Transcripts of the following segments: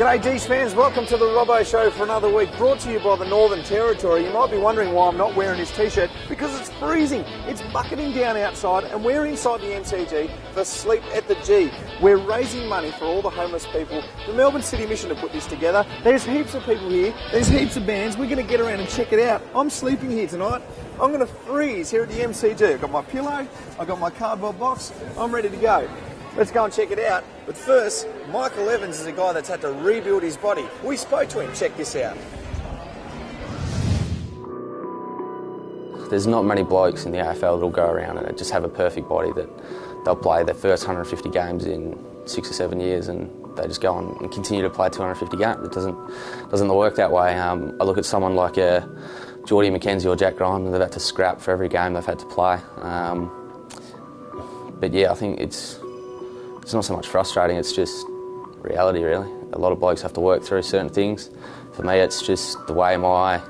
G'day Geese fans, welcome to the Robbo Show for another week, brought to you by the Northern Territory. You might be wondering why I'm not wearing this t-shirt, because it's freezing. It's bucketing down outside and we're inside the MCG for Sleep at the G. We're raising money for all the homeless people. The Melbourne City Mission have put this together. There's heaps of people here, there's heaps of bands. We're going to get around and check it out. I'm sleeping here tonight. I'm going to freeze here at the MCG. I've got my pillow, I've got my cardboard box, I'm ready to go. Let's go and check it out. But first, Michael Evans is a guy that's had to rebuild his body. We spoke to him. Check this out. There's not many blokes in the AFL that'll go around and just have a perfect body that they'll play their first 150 games in 6 or 7 years and they just go on and continue to play 250 games. It doesn't work that way. I look at someone like Geordie McKenzie or Jack Grimes and they've had to scrap for every game they've had to play. But yeah, I think it's not so much frustrating, it's just reality really. A lot of blokes have to work through certain things. For me it's just the way my,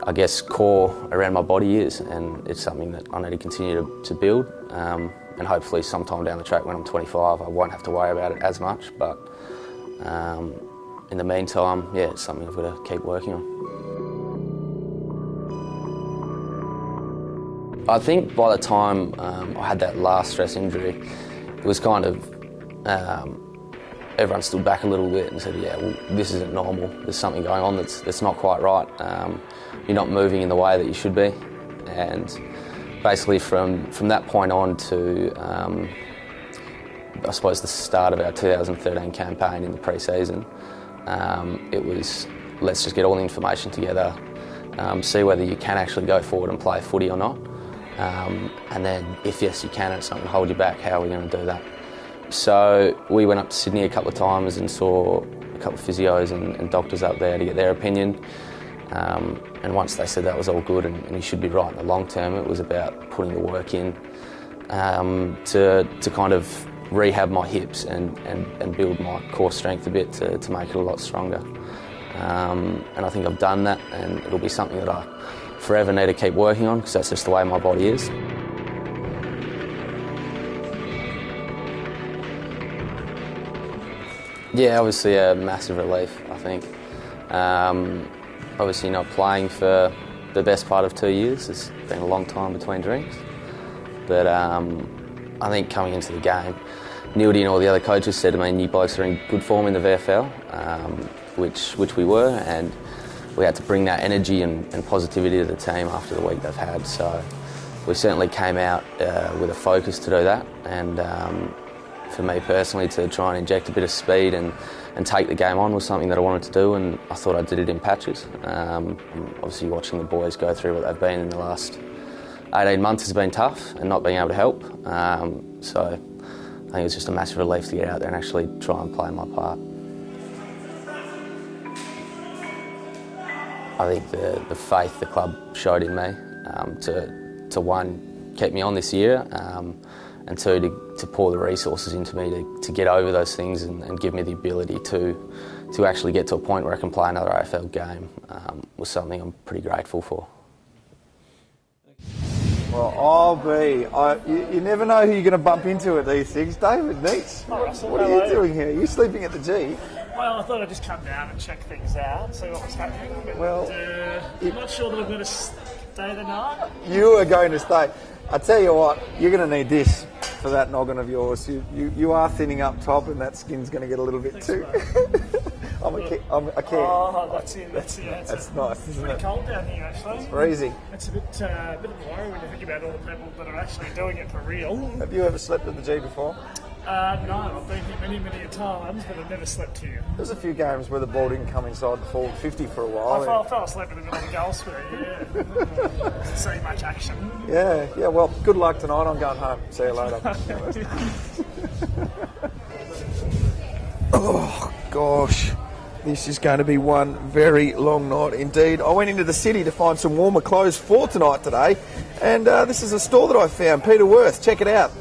I guess, core around my body is, and it's something that I need to continue to build, and hopefully sometime down the track when I'm 25 I won't have to worry about it as much, but in the meantime, yeah, it's something I've got to keep working on. I think by the time I had that last stress injury, it was kind of, everyone stood back a little bit and said, yeah, well, this isn't normal. There's something going on that's not quite right. You're not moving in the way that you should be. And basically from that point on to, I suppose, the start of our 2013 campaign in the pre-season, it was, let's just get all the information together, see whether you can actually go forward and play footy or not. And then if yes you can and it's not going to hold you back, how are we going to do that? So we went up to Sydney a couple of times and saw a couple of physios and doctors up there to get their opinion. And once they said that was all good and you should be right in the long term, it was about putting the work in to kind of rehab my hips and build my core strength a bit to make it a lot stronger. And I think I've done that, and it'll be something that I forever need to keep working on because that's just the way my body is. Yeah, obviously a massive relief, I think. Obviously not playing for the best part of 2 years. It's been a long time between drinks. But I think coming into the game, Neitz and all the other coaches said to me, you blokes are in good form in the VFL, which we were, and we had to bring that energy and positivity to the team after the week they've had. So we certainly came out with a focus to do that, and for me personally to try and inject a bit of speed and take the game on was something that I wanted to do, and I thought I did it in patches. Obviously watching the boys go through what they've been in the last 18 months has been tough, and not being able to help. So I think it was just a massive relief to get out there and actually try and play my part. I think the faith the club showed in me to one, keep me on this year, and two, to pour the resources into me to get over those things and give me the ability to actually get to a point where I can play another AFL game was something I'm pretty grateful for. Well, you never know who you're going to bump into at these things. David Neitz, what are you doing here? You're sleeping at the G. Well, I thought I'd just come down and check things out, see what was happening. But, well, I'm not sure that I'm going to stay the night. You are going to stay. I tell you what, you're going to need this for that noggin of yours. You are thinning up top, and that skin's going to get a little bit too. I'm a kid. Oh, that's it. That's nice, isn't it? It's pretty cold down here, actually. It's freezing. It's a bit of a worry when you think about all the people that are actually doing it for real. Have you ever slept at the G before? No, I've been here many times, but I've never slept here. There's a few games where the ball didn't come inside the forward 50 for a while. I fell asleep in the middle of the goal square, yeah. Didn't see much action. Yeah, well, good luck tonight. I'm going home. See you later. Oh, gosh. This is going to be one very long night indeed. I went into the city to find some warmer clothes for tonight today, and this is a store that I found, Peterworth. Check it out.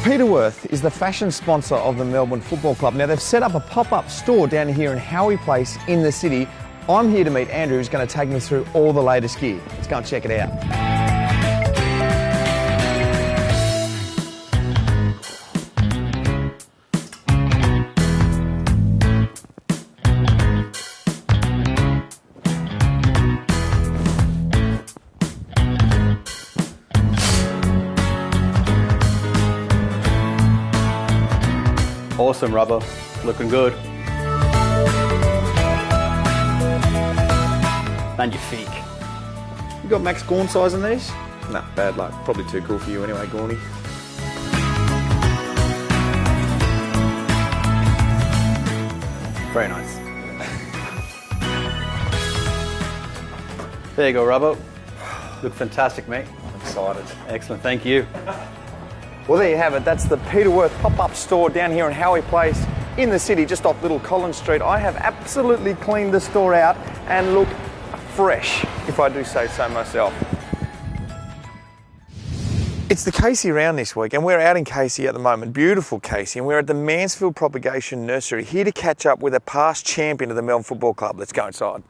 Peterworth is the fashion sponsor of the Melbourne Football Club. Now, they've set up a pop-up store down here in Howie Place in the city I'm here to meet Andrew, who's going to take me through all the latest gear. Let's go and check it out. Awesome, Robbo. Looking good. Magnifique. You got max Gorn size in these? Nah, bad luck. Probably too cool for you anyway, Gorny. Very nice. There you go, Robbo. Look fantastic, mate. I'm excited. Excellent, thank you. Well, there you have it. That's the Peterworth pop-up store down here in Howie Place in the city, just off Little Collins Street. I have absolutely cleaned the store out and look fresh, if I do say so myself. It's the Casey round this week, and we're out in Casey at the moment, beautiful Casey, and we're at the Mansfield Propagation Nursery, here to catch up with a past champion of the Melbourne Football Club. Let's go inside.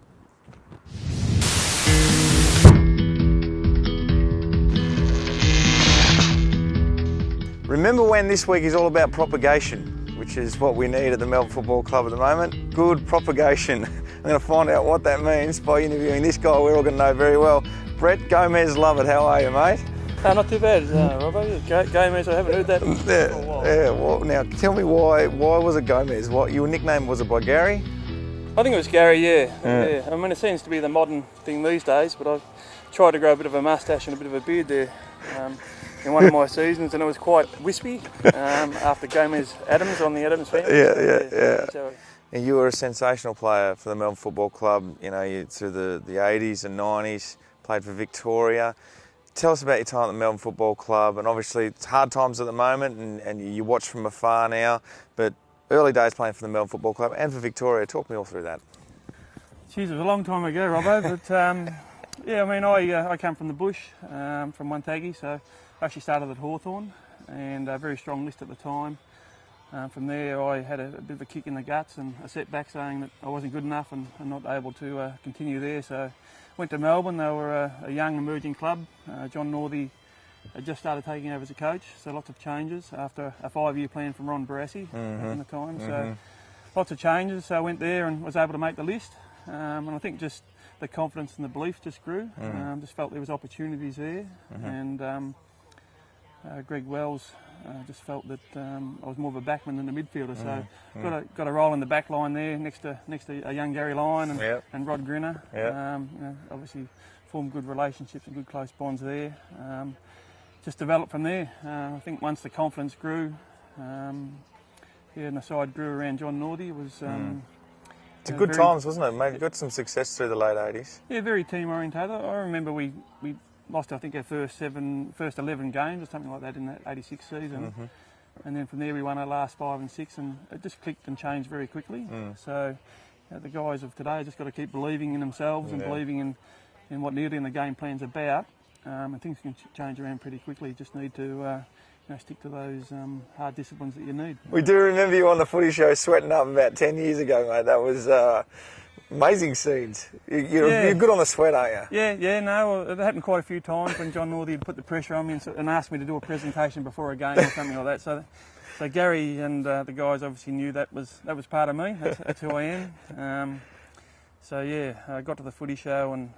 Remember when this week is all about propagation, which is what we need at the Melbourne Football Club at the moment? Good propagation. I'm going to find out what that means by interviewing this guy we're all going to know very well. Brett Lovett, how are you, mate? Not too bad, Robbo. Gomez, I haven't heard that for a while. Yeah, well, now tell me why was it Gomez? What your nickname was it by Gary? I think it was Gary, yeah. I mean, it seems to be the modern thing these days, but I've tried to grow a bit of a moustache and a bit of a beard there in one of my seasons, and it was quite wispy after Gomez Adams on the Adams family. Yeah. And you were a sensational player for the Melbourne Football Club, you know, through the 80s and 90s, played for Victoria. Tell us about your time at the Melbourne Football Club, and obviously it's hard times at the moment and you watch from afar now, but early days playing for the Melbourne Football Club and for Victoria. Talk me all through that. Geez, it was a long time ago, Robbo, but yeah, I mean, I come from the bush, from Wonthaggi, so I actually started at Hawthorn, and a very strong list at the time. From there I had a bit of a kick in the guts and a setback saying that I wasn't good enough and not able to continue there, so went to Melbourne. They were a young emerging club. John Northey had just started taking over as a coach, so lots of changes after a 5-year plan from Ron Barassi at the time. So lots of changes, so I went there and was able to make the list, and I think just the confidence and the belief just grew. Just felt there was opportunities there, and Greg Wells just felt that I was more of a backman than a midfielder, so got a role in the back line there next to a young Gary Lyon and Rod Grinner. You know, obviously formed good relationships and good close bonds there. Just developed from there. I think once the confidence grew, and the side grew around John Northey, it was it's a good times, wasn't it? Mate, got some success through the late 80s. Yeah, very team orientated. I remember we lost, I think, our first 11 games or something like that in that 86 season. And then from there we won our last 5 and 6, and it just clicked and changed very quickly. So the guys of today just got to keep believing in themselves and believing in what nearly in the game plan's about. And things can change around pretty quickly. You just need to stick to those hard disciplines that you need. We do remember you on the footy show sweating up about 10 years ago, mate. That was amazing scenes. You're good on the sweat, aren't you? No, it happened quite a few times when John Northey had put the pressure on me and asked me to do a presentation before a game or something like that. So Gary and the guys obviously knew that was part of me. That's who I am. I got to the footy show, and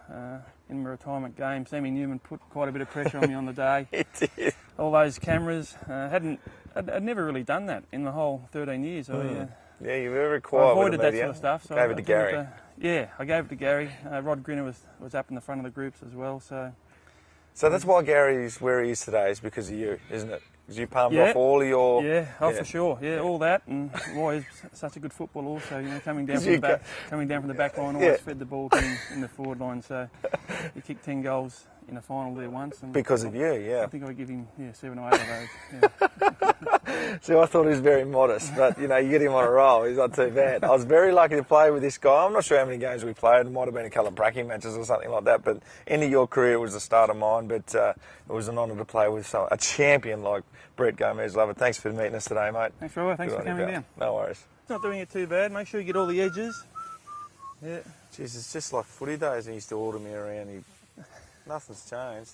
in my retirement game, Sammy Newman put quite a bit of pressure on me on the day. He did. All those cameras, I'd never really done that in the whole 13 years. Yeah, you were very quiet. I avoided that sort of stuff. So gave it to Gary. I gave it to Gary. Rod Grinner was up in the front of the groups as well. So that's why Gary's where he is today, is because of you, isn't it? Because you palmed off all of your... for sure. Yeah, all that, and why he's such a good footballer also. You know, coming down from the back line, always fed the ball in the forward line. So he kicked 10 goals in a final there once. And because of you, I think I would give him 7 or 8 of those. So I thought he was very modest, but you get him on a roll. He's not too bad. I was very lucky to play with this guy. I'm not sure how many games we played. It might have been a couple of bracking matches or something like that. But end of your career was the start of mine. But it was an honour to play with a champion like Brett Lovett. Thanks for meeting us today, mate. Thanks, Robbo. Thanks for coming down. No worries. Not doing it too bad. Make sure you get all the edges. Yeah. Jeez, it's just like footy days. He used to order me around. Nothing's changed.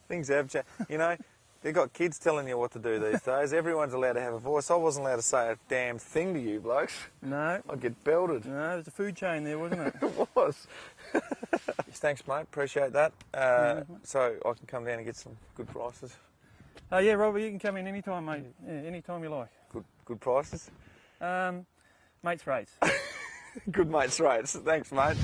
Things have changed. You know, they've got kids telling you what to do these days. Everyone's allowed to have a voice. I wasn't allowed to say a damn thing to you blokes. No. I'd get belted. No, there's a food chain there, wasn't it? It was. Thanks, mate. Appreciate that. So I can come down and get some good prices. Yeah, Robbo, you can come in anytime, mate. Yeah, anytime you like. Good prices? Mates rates. Good mates rates. Thanks, mate.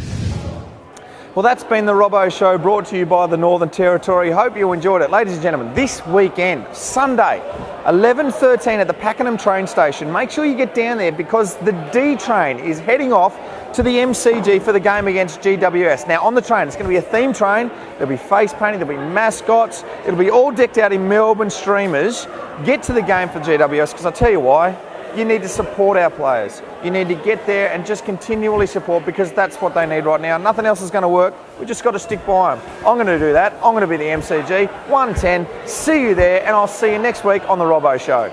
Well, that's been the Robbo Show, brought to you by the Northern Territory. Hope you enjoyed it. Ladies and gentlemen, this weekend, Sunday, 11:13 at the Pakenham train station. Make sure you get down there because the D train is heading off to the MCG for the game against GWS. Now, on the train, it's going to be a theme train. There'll be face painting, there'll be mascots. It'll be all decked out in Melbourne streamers. Get to the game for GWS because I'll tell you why. You need to support our players. You need to get there and just continually support because that's what they need right now. Nothing else is going to work. We just got to stick by them. I'm going to do that. I'm going to be the MCG. 110. See you there, and I'll see you next week on the Robbo Show.